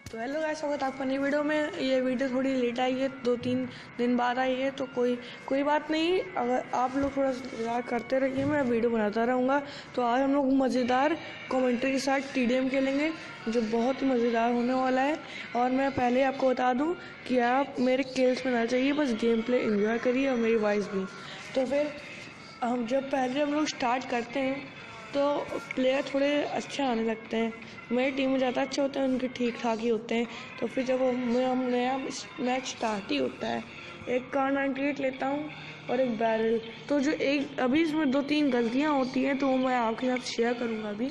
तो hello guys, स्वागत है आपका नई वीडियो में। ये वीडियो थोड़ी लेट आई है, 2-3 दिन बाद आई है, तो कोई बात नहीं। अगर आप लोग थोड़ा इंतजार करते रहिए, मैं वीडियो बनाता रहूँगा। तो आज हम लोग मज़ेदार कमेंट्री के साथ TDM खेलेंगे, जो बहुत ही मज़ेदार होने वाला है। और मैं पहले आपको बता दूँ कि आप मेरे किल्स में ना चाहिए, बस गेम प्ले इन्जॉय करिए और मेरी वॉइस भी। तो फिर हम लोग स्टार्ट करते हैं तो प्लेयर थोड़े अच्छे आने लगते हैं। मेरी टीम में ज़्यादा अच्छे होते हैं, उनके ठीक ठाक ही होते हैं। तो फिर जब हम नया मैच स्टार्ट ही होता है, एक कार 98 लेता हूँ और एक बैरल। तो जो एक अभी इसमें 2-3 गलतियाँ होती हैं, तो वो मैं आपके साथ शेयर करूँगा अभी।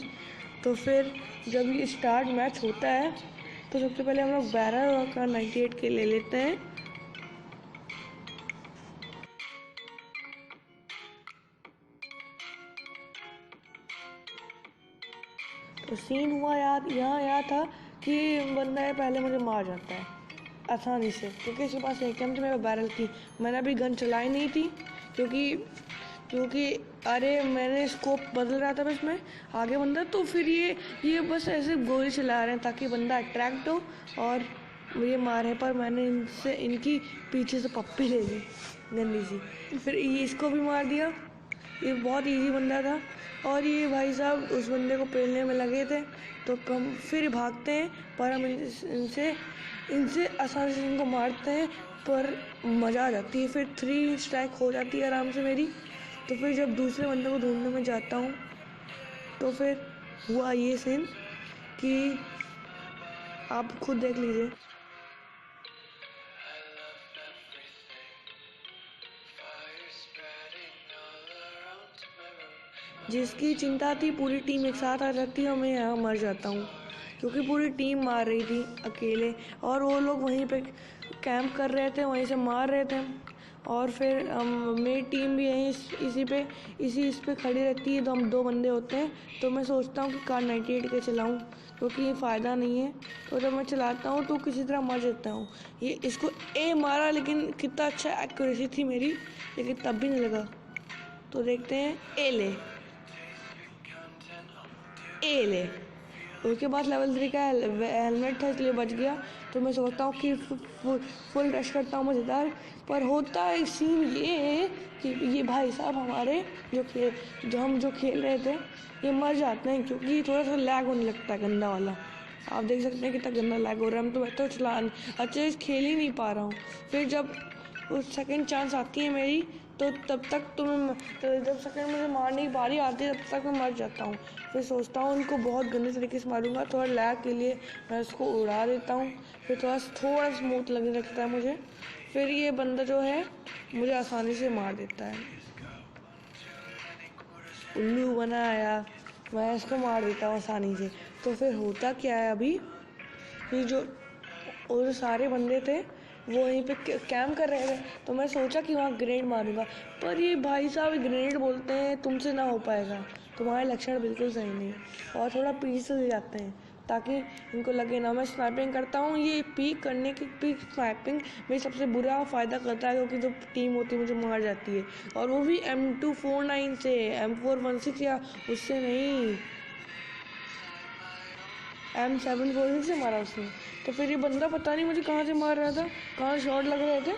तो फिर जब ये स्टार्ट मैच होता है, तो सबसे पहले हम लोग बैरल और कार 98 के ले लेते हैं। तो सीन हुआ यार, यहाँ यार था कि बंदा है पहले मुझे मार जाता है आसानी से, क्योंकि इसके पास एक टाइम मेरे बैरल थी। मैंने अभी गन चलाई नहीं थी, क्योंकि अरे मैंने स्कोप बदल रहा था बस में आगे बंदा। तो फिर ये बस ऐसे गोली चला रहे हैं ताकि बंदा अट्रैक्ट हो और ये मारे। पर मैंने इनकी पीछे से पप्पी ले ली गंदी सी, फिर ये इसको भी मार दिया। ये बहुत इजी बंदा था और ये भाई साहब उस बंदे को पेलने में लगे थे। तो हम फिर भागते हैं, पर हम इनसे आसानी से इनको मारते हैं, पर मज़ा आ जाती है। फिर 3 स्ट्राइक हो जाती है आराम से मेरी। तो फिर जब दूसरे बंदे को ढूंढने में जाता हूँ, तो फिर हुआ ये सीन कि आप खुद देख लीजिए। जिसकी चिंता थी पूरी टीम एक साथ आ जाती है और मैं यहाँ मर जाता हूँ, क्योंकि पूरी टीम मार रही थी अकेले और वो लोग वहीं पे कैंप कर रहे थे, वहीं से मार रहे थे। और फिर मेरी टीम भी यहीं इस पे खड़ी रहती है। तो हम 2 बंदे होते हैं, तो मैं सोचता हूँ कि कार 98 के चलाऊँ, क्योंकि ये फ़ायदा नहीं है। तो जब मैं चलाता हूँ तो किसी तरह मर जाता हूँ। ये इसको ए मारा, लेकिन कितना अच्छा एक्यूरेसी थी मेरी, लेकिन तब भी नहीं लगा। तो देखते हैं, ए ले। उसके बाद लेवल 3 का हेलमेट था, इसलिए बच गया। तो मैं सोचता हूँ कि फुल रश करता हूँ मज़ेदार। पर होता है सीन ये कि ये भाई साहब हमारे जो खेल रहे थे, ये मर जाते हैं, क्योंकि थोड़ा सा लैग होने लगता है गंदा वाला। आप देख सकते हैं कितना गंदा लैग हो रहा है। मैं तो चला अच्छे से खेल ही नहीं पा रहा हूँ। फिर जब उस सेकंड चांस आती है मेरी, तो तब तक जब सेकंड मुझे मारने की बारी आती है, तब तक मैं मर जाता हूँ। फिर सोचता हूँ इनको बहुत गंदे तरीके से मारूंगा, थोड़ा लैग के लिए मैं उसको उड़ा देता हूँ। फिर थोड़ा स्मूथ लगने लगता है मुझे। फिर ये बंदा जो है मुझे आसानी से मार देता है, उल्लू बना आया, मैं इसको मार देता हूँ आसानी से। तो फिर होता क्या है अभी कि जो सारे बंदे थे वो वहीं पे कैंप कर रहे थे। तो मैं सोचा कि वहाँ ग्रेनेड मारूंगा, पर ये भाई साहब ग्रेनेड बोलते हैं तुमसे ना हो पाएगा, तुम्हारे लक्षण बिल्कुल सही नहीं, और थोड़ा पीछे से जाते हैं ताकि इनको लगे ना। मैं स्नाइपिंग करता हूँ, ये पीक स्नाइपिंग में सबसे बुरा फ़ायदा करता है, क्योंकि जो टीम होती है मुझे मार जाती है, और वो भी M249 से, M416 या उससे नहीं, M746 से मारा उसने। तो फिर ये बंदा पता नहीं मुझे कहाँ से मार रहा था, कहाँ शॉट लग रहे थे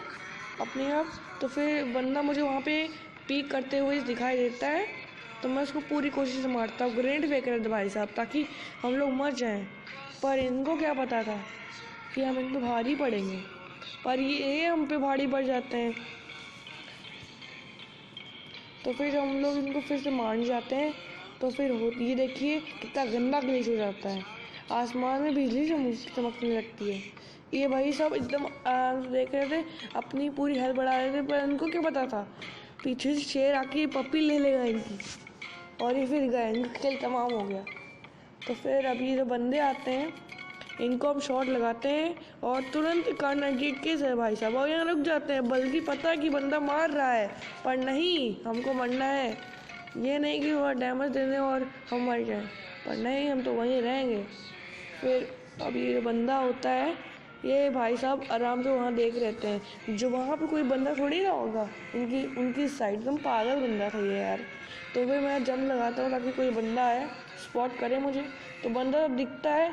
अपने आप। तो फिर बंदा मुझे वहाँ पे पीक करते हुए दिखाई देता है, तो मैं उसको पूरी कोशिश से मारता हूँ। ग्रेनेड फेंक रहे थे भाई साहब ताकि हम लोग मर जाएं, पर इनको क्या पता था कि हम इन पर भारी पड़ेंगे, पर ये हम पे भारी पड़ जाते हैं। तो फिर हम लोग इनको फिर से मान जाते हैं। तो फिर ये देखिए कितना गंदा ग्लिच हो जाता है, आसमान में बिजली चमकने लगती है। ये भाई सब एकदम आराम से देख रहे थे, अपनी पूरी हेल्थ बढ़ा रहे थे, पर इनको क्या पता था पीछे से शेर आके पप्पी ले लेगा इनकी, और ये फिर गए, इनका खेल तमाम हो गया। तो फिर अभी जो बंदे आते हैं, इनको हम शॉट लगाते हैं और तुरंत कार 98 केस है भाई साहब, और यहाँ रुक जाते हैं। बल्कि पता है कि बंदा मार रहा है, पर नहीं, हमको मरना है। ये नहीं कि वह डैमेज देने और हम मर जाएं, पर नहीं, हम तो वहीं रहेंगे। फिर अब ये बंदा होता है, ये भाई साहब आराम से वहाँ देख रहते हैं, जो वहाँ पे कोई बंदा थोड़ी ना होगा उनकी साइड। एकदम पागल बंदा था ये यार। तो फिर मैं जंप लगाता हूँ ताकि कोई बंदा आए, स्पॉट करे मुझे। तो बंदा जब दिखता है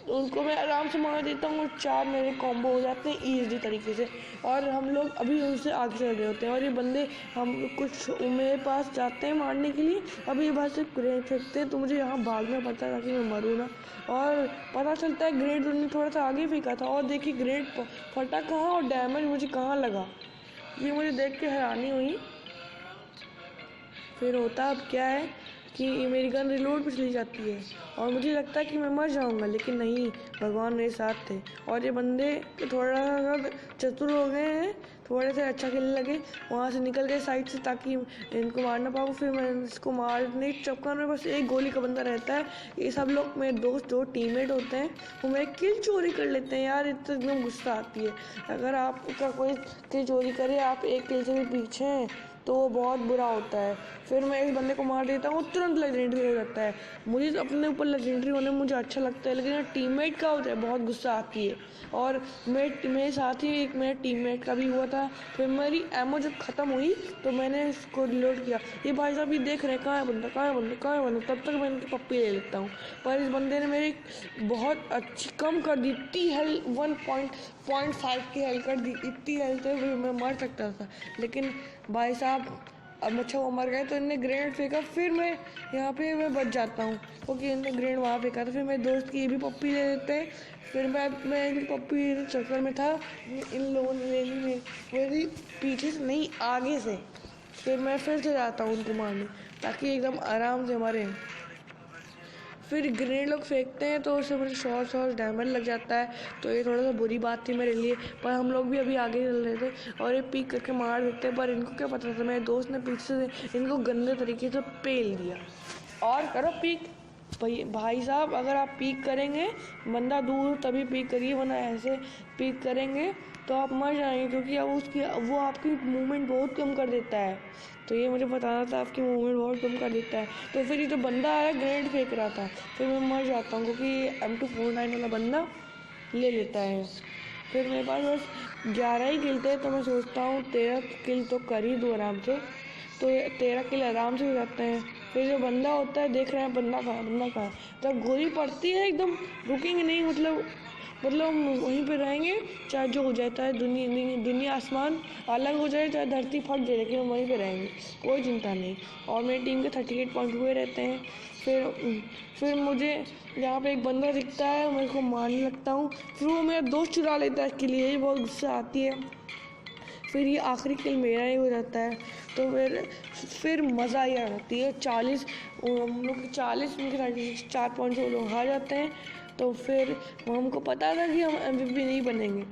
उनको मैं आराम से मार देता हूँ और 4 मेरे कॉम्बो हो जाते हैं ईजी तरीके से, और हम लोग अभी उनसे आगे चल रहे होते हैं। और ये बंदे हम कुछ मेरे पास जाते हैं मारने के लिए, अभी बाहर से ग्रेनेड फेंकते हैं, तो मुझे यहाँ भागना पड़ता है ताकि मैं मरूँ ना। और पता चलता है ग्रेनेड उन्होंने थोड़ा सा आगे फेंका था, और देखिए ग्रेनेड फटा कहाँ और डैमेज मुझे कहाँ लगा, ये मुझे देख के हैरानी हुई। फिर होता अब क्या है कि मेरी गन रिलोड पे चली जाती है और मुझे लगता है कि मैं मर जाऊंगा, लेकिन नहीं, भगवान मेरे साथ थे। और ये बंदे थोड़ा सा चतुर हो गए हैं, थोड़े से अच्छा खेलने लगे, वहाँ से निकल गए साइड से ताकि इनको मार ना पाऊँ। फिर मैं इसको मारने के चक्कर में बस एक गोली का बंदा रहता है। ये सब लोग मेरे दोस्त जो टीममेट होते हैं वो मेरे किल चोरी कर लेते हैं यार, इतना एकदम गुस्सा आती है। अगर आपका कोई किल चोरी करे, आप एक किल से भी पीछे हैं, तो वो बहुत बुरा होता है। फिर मैं इस बंदे को मार देता हूँ, तुरंत लेजेंडरी हो जाता है। मुझे अपने ऊपर लेजेंडरी होने में मुझे अच्छा लगता है, लेकिन टीममेट का होता है बहुत गुस्सा आती है। और मेरे साथ ही एक मेरे टीममेट का भी हुआ था। फिर मेरी एमो जब ख़त्म हुई तो मैंने इसको रिलोड किया। ये भाई साहब ये देख रहे हैं कहाँ है बंदा, कहाँ है बंदा, कहाँ है बंदा, तब तक मैं इनकी पप्पी ले लेता हूँ। पर इस बंदे ने मेरी बहुत अच्छी कम कर दी, इतनी हेल्थ 1.5 की हेल्थ कर दी, इतनी हेल्थ है मैं मर सकता था। लेकिन भाई साहब अब अच्छा वो मर गए तो इनने ग्रेनेड फेंका, फिर मैं यहाँ पे मैं बच जाता हूँ क्योंकि इनने ग्रेनेड वहाँ फेंका था। फिर मेरे दोस्त की ये भी पप्पी ले लेते हैं। फिर मैं इनकी पप्पी चक्कर में था, इन लोगों ने ले ली मेरी पीछे से नहीं आगे से। फिर मैं फिर से जाता हूँ उनको मारने ताकि एकदम आराम से मरें। फिर ग्रेनेड लोग फेंकते हैं तो उससे मुझे शॉर्ट डैमेज लग जाता है, तो ये थोड़ा सा बुरी बात थी मेरे लिए। पर हम लोग भी अभी आगे चल रहे थे और ये पीक करके मार देते हैं, पर इनको क्या पता था मेरे दोस्त ने पीछे से इनको गंदे तरीके से पेल दिया। और करो पीक भाई साहब, अगर आप पीक करेंगे, बंदा दूर तभी पीक करिए, वरना ऐसे पीक करेंगे तो आप मर जाएंगे, क्योंकि अब वो आपकी मूवमेंट बहुत कम कर देता है। तो ये मुझे बताना था, आपकी मूवमेंट बहुत कम कर देता है। तो फिर ये जो बंदा आया ग्रेनेड फेंक रहा था, फिर मैं मर जाता हूँ क्योंकि M249 वाला बंदा ले लेता है। फिर मेरे पास बस 11 ही किल थे, तो मैं सोचता हूँ 13 किल तो कर ही दूँ आराम से, तो 13 किल आराम से हो जाते हैं। फिर जो बंदा होता है देख रहे हैं बंदा कहाँ, जब गोली पड़ती है एकदम रुकेंगे नहीं, मतलब हम वहीं पे रहेंगे, चाहे जो हो जाए, चाहे दुनिया आसमान अलग हो जाए, चाहे धरती फट जाए, लेकिन हम वहीं पे रहेंगे, कोई चिंता नहीं। और मेरी टीम के 38 पॉइंट हुए रहते हैं। फिर मुझे यहाँ पे एक बंदा दिखता है, मेरे को मारने लगता हूँ, फिर वो मेरा दोस्त चुरा लेता है, इसके लिए बहुत गुस्सा आती है। फिर ये आखिरी किल मेरा ही हो जाता है, तो फिर मज़ा ही आ जाती है। 40 हम लोग 40 उनके 4 पॉइंट से वो लोग हार जाते हैं। तो फिर हमको पता था कि हम MVP नहीं बनेंगे,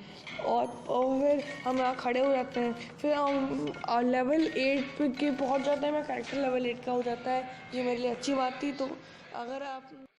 और फिर हम यहाँ खड़े हो जाते हैं। फिर हम लेवल 8 पे के पहुँच जाते हैं, मैं कैरेक्टर लेवल 8 का हो जाता है, ये मेरे लिए अच्छी बात थी। तो अगर आप